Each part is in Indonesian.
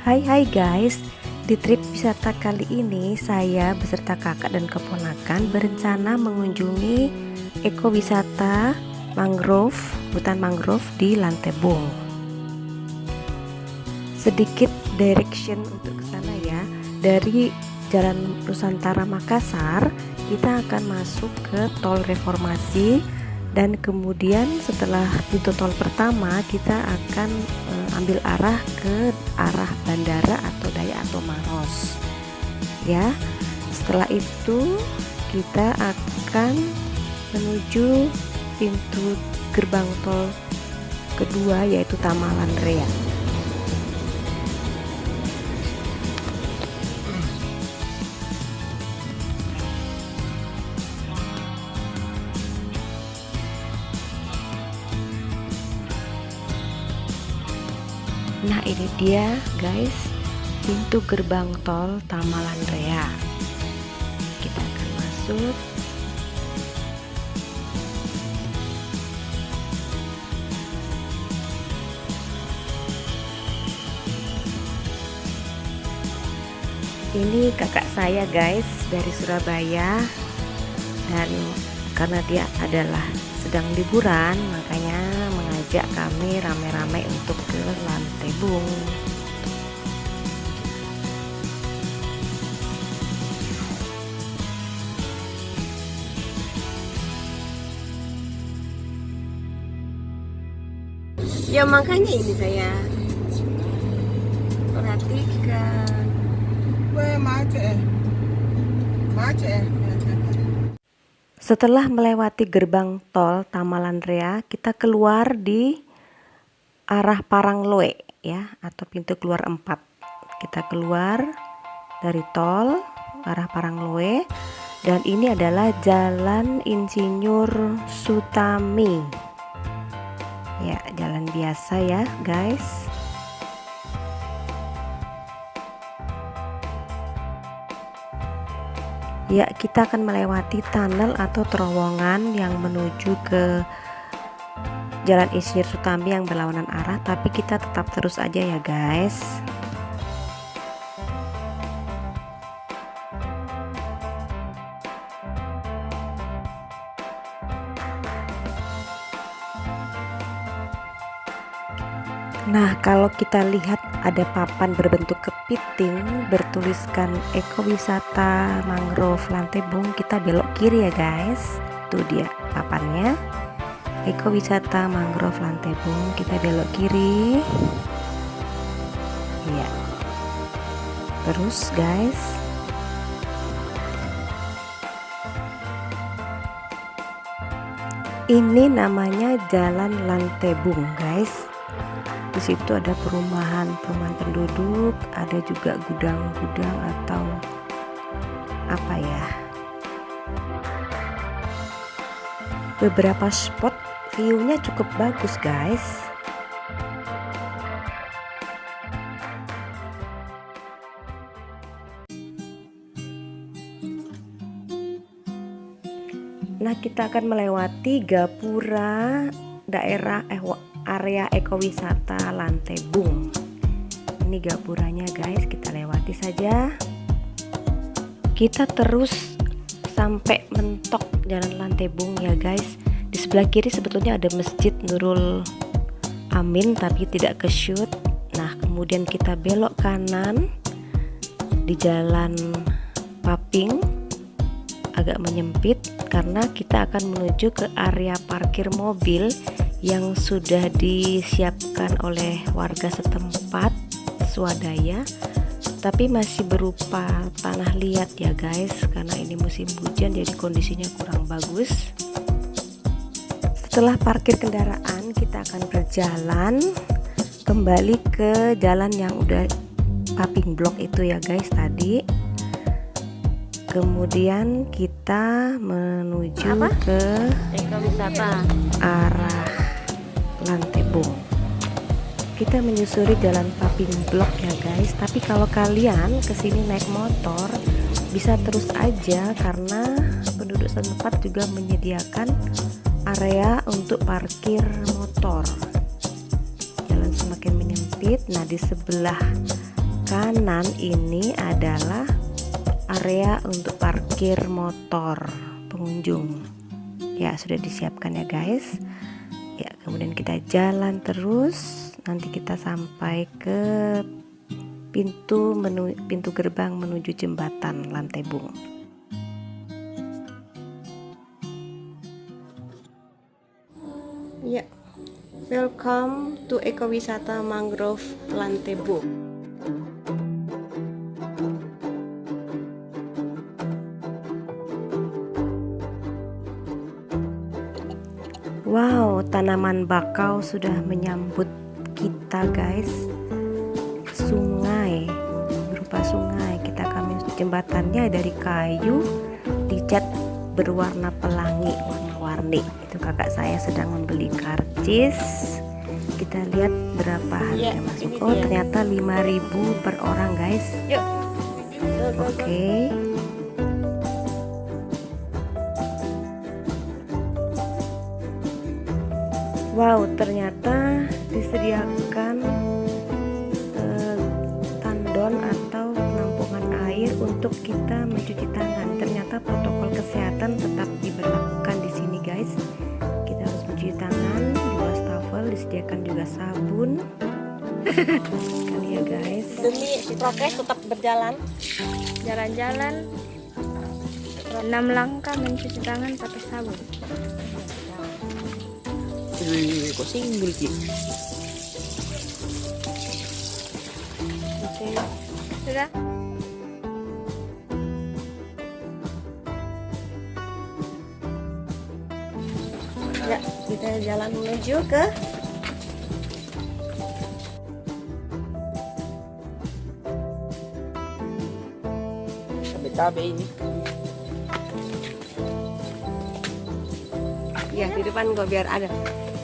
Hai guys, di trip wisata kali ini saya beserta kakak dan keponakan berencana mengunjungi ekowisata mangrove, hutan mangrove di Lantebong. Sedikit direction untuk ke sana ya. Dari Jalan Nusantara Makassar, kita akan masuk ke Tol Reformasi dan kemudian setelah pintu tol pertama kita akan ambil arah ke arah bandara atau Dayak atau Maros ya. Setelah itu kita akan menuju pintu gerbang tol kedua yaitu Tamalan Rea. Nah ini dia guys, pintu gerbang tol Tamalan Rea. Kita akan masuk. Ini kakak saya guys dari Surabaya, dan karena dia adalah sedang liburan makanya mengajak kami rame-rame untuk ke Lantebong. Ya makanya ini saya perhatikan. Setelah melewati gerbang tol Tamalan Rea, kita keluar di arah Parangloe ya, atau pintu keluar 4. Kita keluar dari tol arah Parangloe dan ini adalah Jalan Insinyur Sutami. Ya, jalan biasa ya, guys. Ya, kita akan melewati tunnel atau terowongan yang menuju ke Jalan Insinyur Sutami yang berlawanan arah, tapi kita tetap terus aja ya guys. Nah, kalau kita lihat ada papan berbentuk kepiting bertuliskan ekowisata mangrove Lantebong, kita belok kiri ya guys. Tuh dia papannya, ekowisata mangrove Lantebong, kita belok kiri ya. Terus guys, ini namanya Jalan Lantebong guys. Di situ ada perumahan penduduk, ada juga gudang-gudang atau apa ya, beberapa spot view-nya cukup bagus guys. Nah, kita akan melewati gapura daerah area ekowisata Lantebong. Ini gapuranya guys, kita lewati saja. Kita terus sampai mentok Jalan Lantebong ya guys. Di sebelah kiri sebetulnya ada Masjid Nurul Amin tapi tidak ke shoot. Nah, kemudian kita belok kanan di Jalan Paping, agak menyempit karena kita akan menuju ke area parkir mobil yang sudah disiapkan oleh warga setempat swadaya, tapi masih berupa tanah liat ya guys, karena ini musim hujan jadi kondisinya kurang bagus. Setelah parkir kendaraan, kita akan berjalan kembali ke jalan yang udah Paping Blok itu ya guys tadi. Kemudian kita menuju ke ekowisata arah Lantebong. Kita menyusuri jalan Paping Blok ya guys, tapi kalau kalian kesini naik motor bisa terus aja karena penduduk setempat juga menyediakan area untuk parkir motor. Jalan semakin menyempit. Nah, di sebelah kanan ini adalah area untuk parkir motor pengunjung. Ya, sudah disiapkan ya guys. Ya, kemudian kita jalan terus. Nanti kita sampai ke pintu gerbang menuju jembatan Lantebung. Ya, welcome to Ekowisata Mangrove Lantebung. Wow, tanaman bakau sudah menyambut kita guys. Sungai, berupa sungai. Kita akan jembatannya dari kayu, dicat berwarna pelangi, warna-warni. Itu kakak saya sedang membeli karcis. Kita lihat berapa harga masuk. Oh, ternyata 5.000 per orang guys. Yuk. Oke. Wow, ternyata disediakan tandon atau penampungan air untuk kita mencuci tangan. Ternyata protokol kesehatan tetap diberlakukan di sini guys. Kita harus mencuci tangan di wastafel, disediakan juga sabun. Kali ya guys. Demi prokes tetap berjalan. Jalan-jalan 6 langkah mencuci tangan pakai sabun. Kok singgul sih? Oke, sudah. Ya, kita jalan menuju ke cabai ini. Ya, di depan gua biar ada.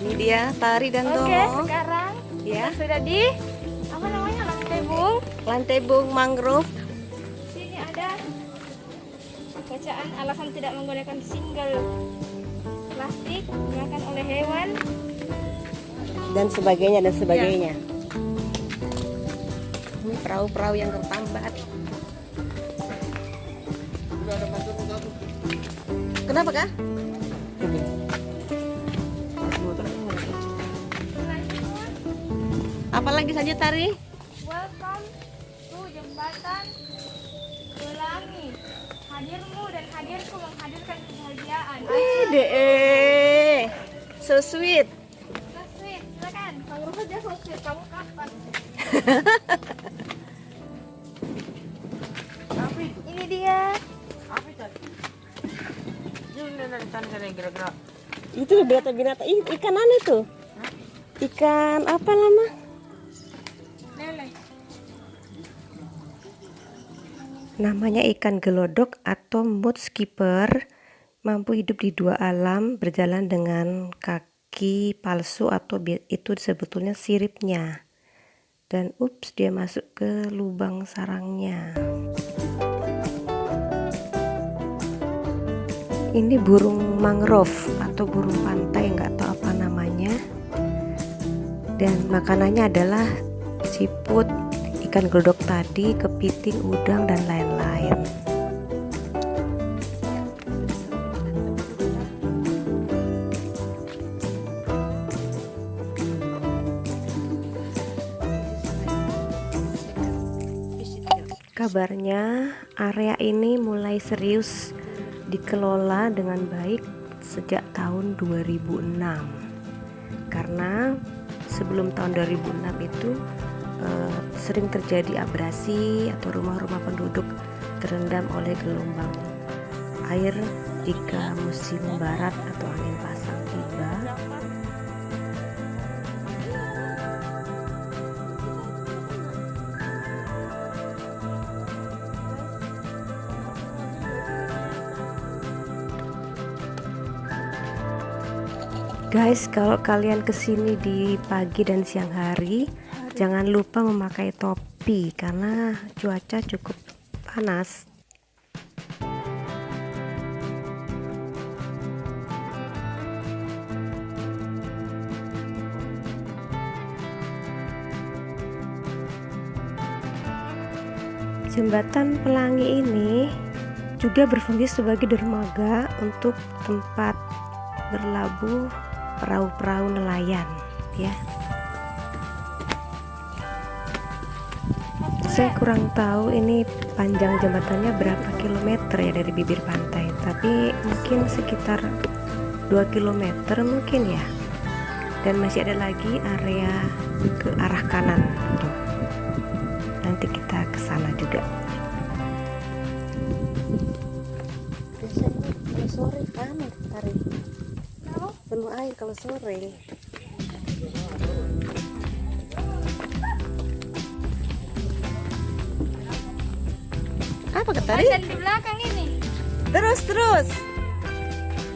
Ini dia Tari dan Tomo. Oke, sekarang ya sudah di apa namanya, Lantebung. Lantebung Mangrove. Sini ada bacaan alasan tidak menggunakan single plastik dimakan oleh hewan Dan sebagainya dan sebagainya. Ini perahu-perahu yang tertambat. Kenapa kah? Apalagi saja Tari? Welcome to jembatan Pelangi. Hadirmu dan hadirku menghadirkan kebahagiaan. So sweet. So sweet, silakan. Mangrove aja so sweet. Kamu kapan? Ini dia. Itu binatang-binatang. Ikan mana tuh? Ikan apa lama? Lele. Namanya ikan gelodok atau mud skipper. Mampu hidup di dua alam, berjalan dengan kaki palsu atau itu sebetulnya siripnya. Dan ups, dia masuk ke lubang sarangnya. Ini burung mangrove atau burung pantai, nggak tahu apa namanya. Dan makanannya adalah siput, ikan gelodok tadi, kepiting, udang, dan lain-lain. Kabarnya area ini mulai serius dikelola dengan baik sejak tahun 2006, karena sebelum tahun 2006 itu sering terjadi abrasi atau rumah-rumah penduduk terendam oleh gelombang air jika musim barat atau angin pasang tiba. Guys, kalau kalian kesini di pagi dan siang hari, jangan lupa memakai topi karena cuaca cukup panas. Jembatan Pelangi ini juga berfungsi sebagai dermaga untuk tempat berlabuh perahu-perahu nelayan, ya. Saya kurang tahu ini panjang jembatannya berapa kilometer ya dari bibir pantai, tapi mungkin sekitar 2 kilometer mungkin ya. Dan masih ada lagi area ke arah kanan tuh. Nanti kita ke sana juga. Biasanya kalau sore panas hari. Penuh air kalau sore. Apa kata tadi? Dan di belakang ini. Terus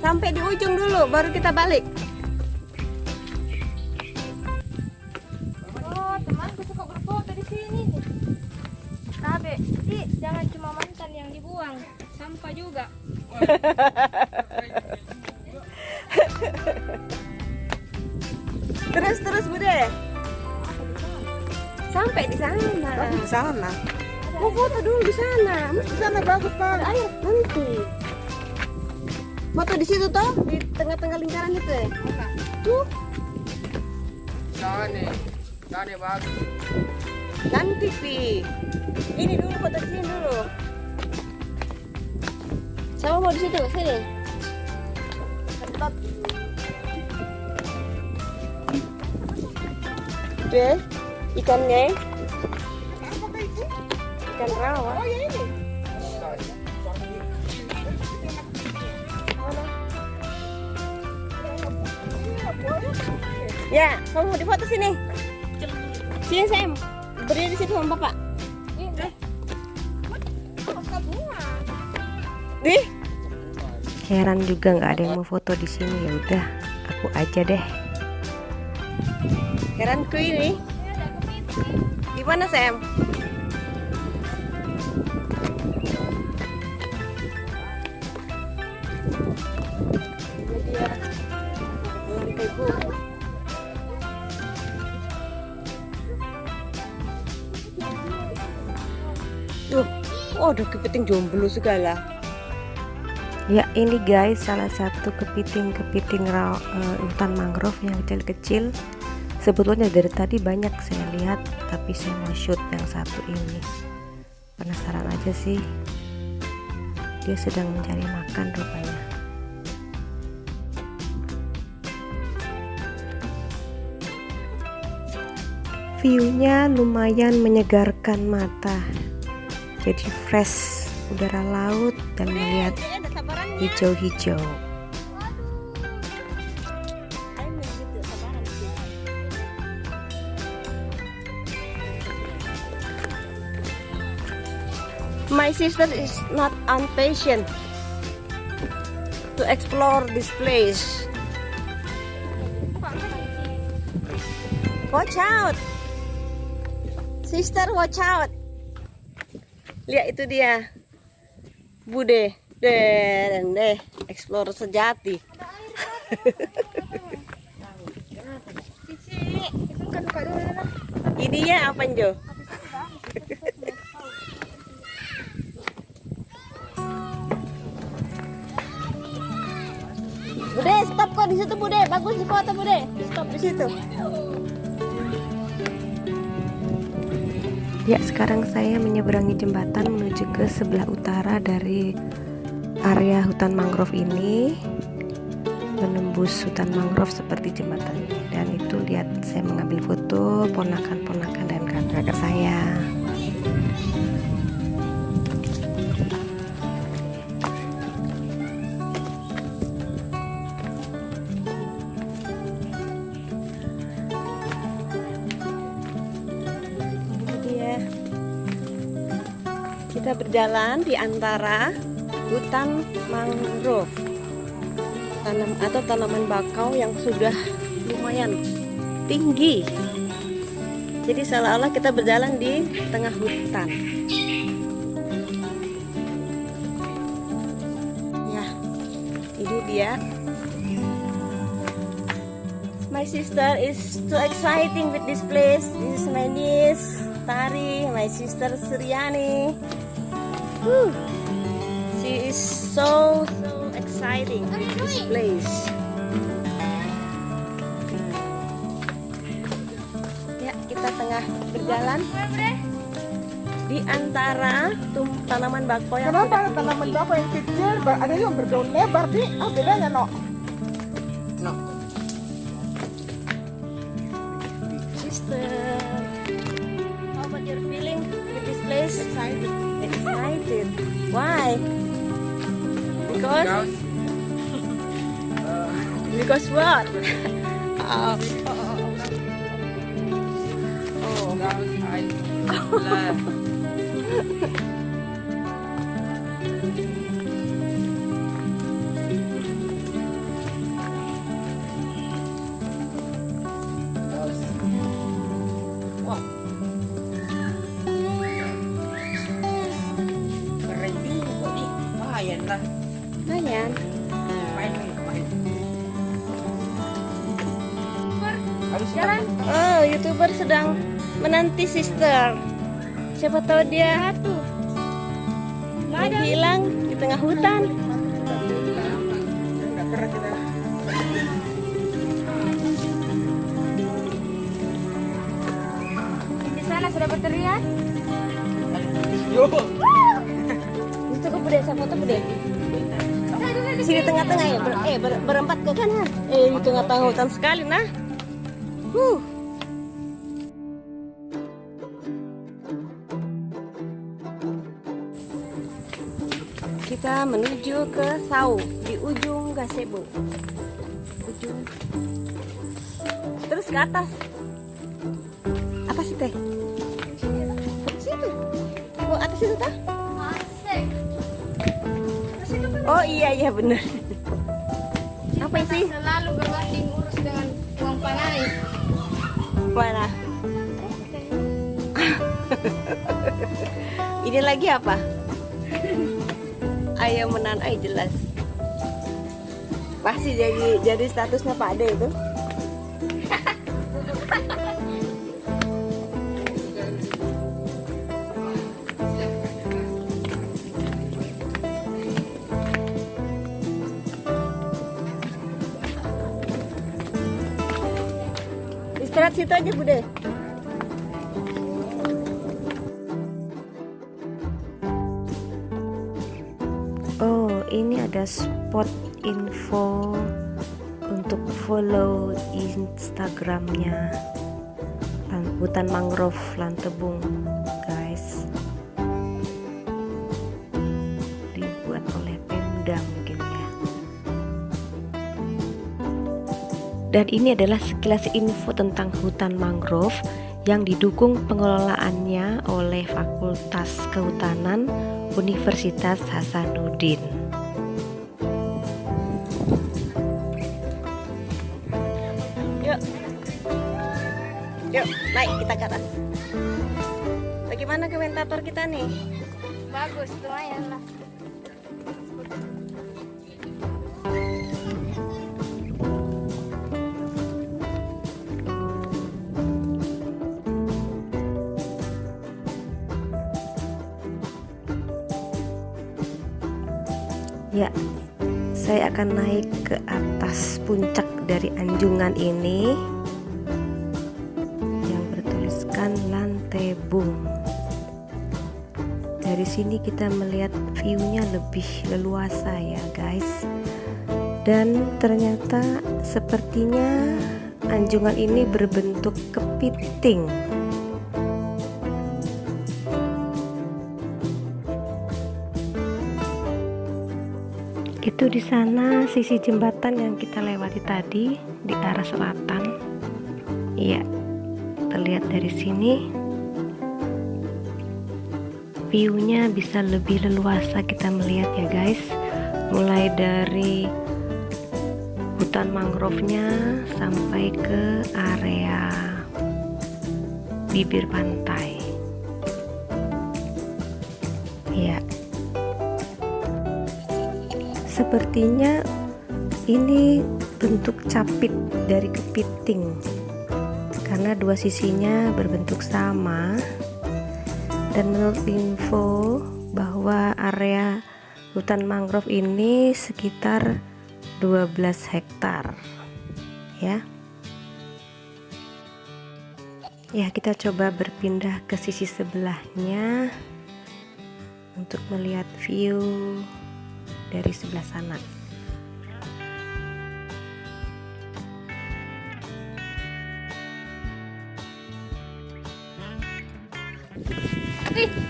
sampai di ujung dulu baru kita balik. Oh, temanku suka berfoto di sini nih. Tapi, jangan cuma mantan yang dibuang, sampah juga. Terus Bude. Sampai di sana. Di sana. Mau foto dulu di sana. Di sana bagus banget. Ayo nanti. Foto di situ toh, di tengah-tengah lingkaran itu. Tuh. Sana bagus. Nanti Pi. Ini dulu foto di sini dulu. Sama mau di situ, sini. Kentot. Deh, ikannya. Ikan rawa. Oh ya ini. Ya, kamu mau difoto sini. Sini Sam, berdiri di situ sama Bapak. Dih. Heran juga nggak ada yang mau foto di sini, ya udah, aku aja deh. Heranku ini. Gimana Sam? Ini dia lantai bumi. Tuh, oh ada kepiting jomblo segala. Ya ini guys, salah satu kepiting hutan mangrove yang kecil-kecil. Sebetulnya dari tadi banyak saya lihat, tapi saya mau shoot yang satu ini. Penasaran aja sih, dia sedang mencari makan rupanya. View-nya lumayan menyegarkan mata. Jadi fresh udara laut dan melihat hijau-hijau. My sister is not impatient to explore this place. Watch out, sister, watch out. Lihat itu dia, Bude, deh, explorer sejati. Ini ya apa Jo? Bude, stop kok di situ Bude, bagus di foto Bude, stop di situ. Ya, sekarang saya menyeberangi jembatan menuju ke sebelah utara dari area hutan mangrove ini, menembus hutan mangrove seperti jembatan ini. Dan itu lihat saya mengambil foto ponakan-ponakan dan kakak-kakak saya. Kita berjalan di antara hutan mangrove, tanaman bakau yang sudah lumayan tinggi. Jadi seolah-olah kita berjalan di tengah hutan. Ya, ini dia. My sister is too exciting with this place. This is my niece, Tari, my my sister Suryani. She is so exciting with this place. Ya, kita tengah berjalan di antara tanaman bakau yang Kenapa sudah tanaman tinggi. bakau yang kecil ada yang berdaun lebar sih? Apa bedanya, no? Sister, how about your feeling with this place? Excited. Why? Because because what? Oh. Lumayan. Jalan. Oh, YouTuber sedang menanti sister. Siapa tahu dia menghilang di tengah hutan. Di sana sudah berteriak. Itu ke bude, saya foto bude. Sini tengah-tengah ya, berempat ke kanan. Di tengah-tengah hutan sekali nah. Kita menuju ke Sau di ujung gazebo. Terus ke atas. Apa sih teh? Situ. Oh, atas itu tah? Asik. Oh iya benar. Apa sih? Selalu berbanding urus dengan uang panai. Mana? Ini lagi apa? Ayo menan, jelas. Pasti jadi statusnya Pak Ade itu. Istirahat situ aja Bude. Oh, ini ada spot info untuk follow Instagramnya hutan mangrove Lantebung, guys. Dibuat oleh Pemda mungkin ya. Dan ini adalah sekilas info tentang hutan mangrove yang didukung pengelolaannya oleh Fakultas Kehutanan Universitas Hasanuddin. Yuk, naik kita ke atas. Bagaimana komentator kita nih? Bagus, lumayan lah. Ya, saya akan naik ke atas puncak dari anjungan ini yang bertuliskan Lantebung. Dari sini kita melihat view-nya lebih leluasa ya guys. Dan ternyata sepertinya anjungan ini berbentuk kepiting. Itu di sana sisi jembatan yang kita lewati tadi di arah selatan. Iya, terlihat dari sini. View-nya bisa lebih leluasa kita melihat ya guys. Mulai dari hutan mangrove-nya sampai ke area bibir pantai. Iya. Sepertinya ini bentuk capit dari kepiting karena dua sisinya berbentuk sama. Dan menurut info bahwa area hutan mangrove ini sekitar 12 hektar ya. Ya, kita coba berpindah ke sisi sebelahnya untuk melihat view dari sebelah sana.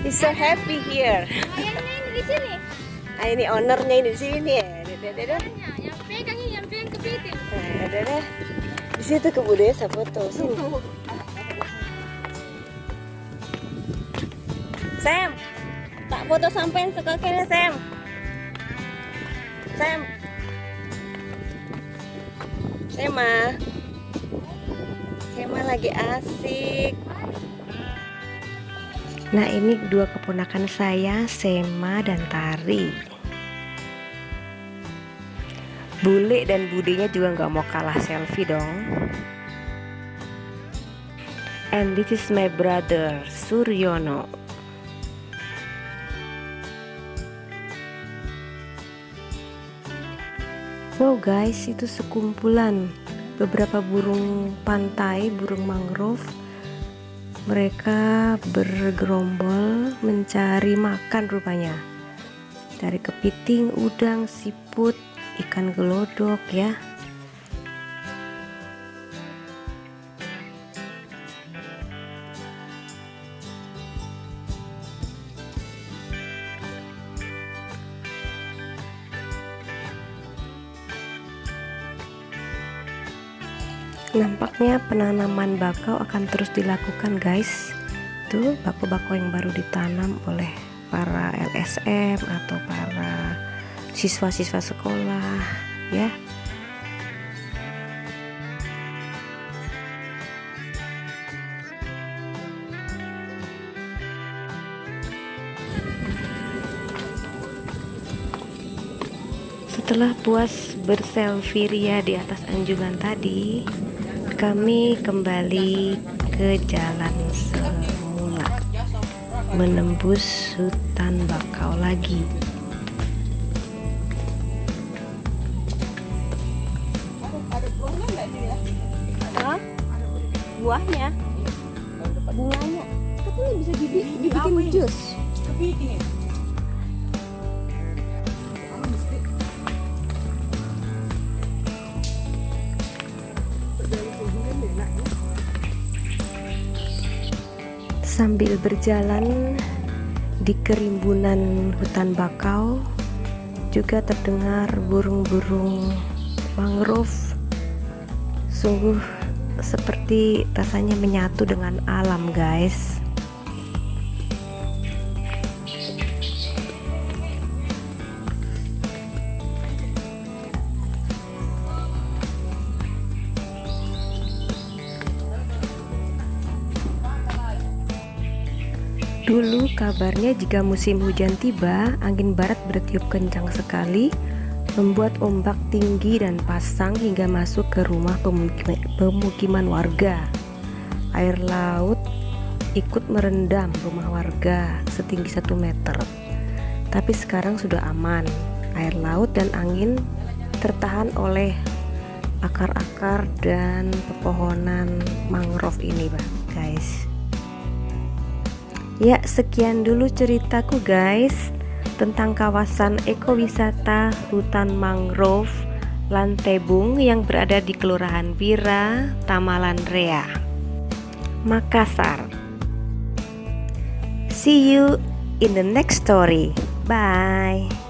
He's so happy here. Ayamnya ini di sini. Ah, ini ownernya ini di sini ya. Dadah. Yang pegang ini, yang pegang kepiting. Dadah. Di situ ke Bu Desa foto. Sini. Sam, tak foto sampein sekoknya Sam. Sema lagi asik. Nah, ini dua keponakan saya, Sema dan Tari. Bule dan Budenya juga nggak mau kalah selfie dong. And this is my brother Suryono. Wow guys, itu sekumpulan beberapa burung pantai, burung mangrove. Mereka bergerombol mencari makan rupanya. Cari kepiting, udang, siput, ikan gelodok ya. Nampaknya penanaman bakau akan terus dilakukan guys. Tuh bakau-bakau yang baru ditanam oleh para LSM atau para siswa-siswa sekolah ya. Setelah puas berselfie ria di atas anjungan tadi, kami kembali ke jalan semula, menembus hutan bakau lagi. Hah? Buahnya? Bunganya? Katanya bisa dibikin jus. Sambil berjalan di kerimbunan hutan bakau, juga terdengar burung-burung mangrove. Sungguh seperti rasanya menyatu dengan alam guys. Dulu kabarnya jika musim hujan tiba, angin barat bertiup kencang sekali, membuat ombak tinggi dan pasang hingga masuk ke rumah pemukiman warga. Air laut ikut merendam rumah warga setinggi 1 meter. Tapi sekarang sudah aman. Air laut dan angin tertahan oleh akar-akar dan pepohonan mangrove ini, guys. Ya, sekian dulu ceritaku guys tentang kawasan ekowisata hutan mangrove Lantebung yang berada di Kelurahan Wira, Tamalan Rea, Makassar. See you in the next story. Bye.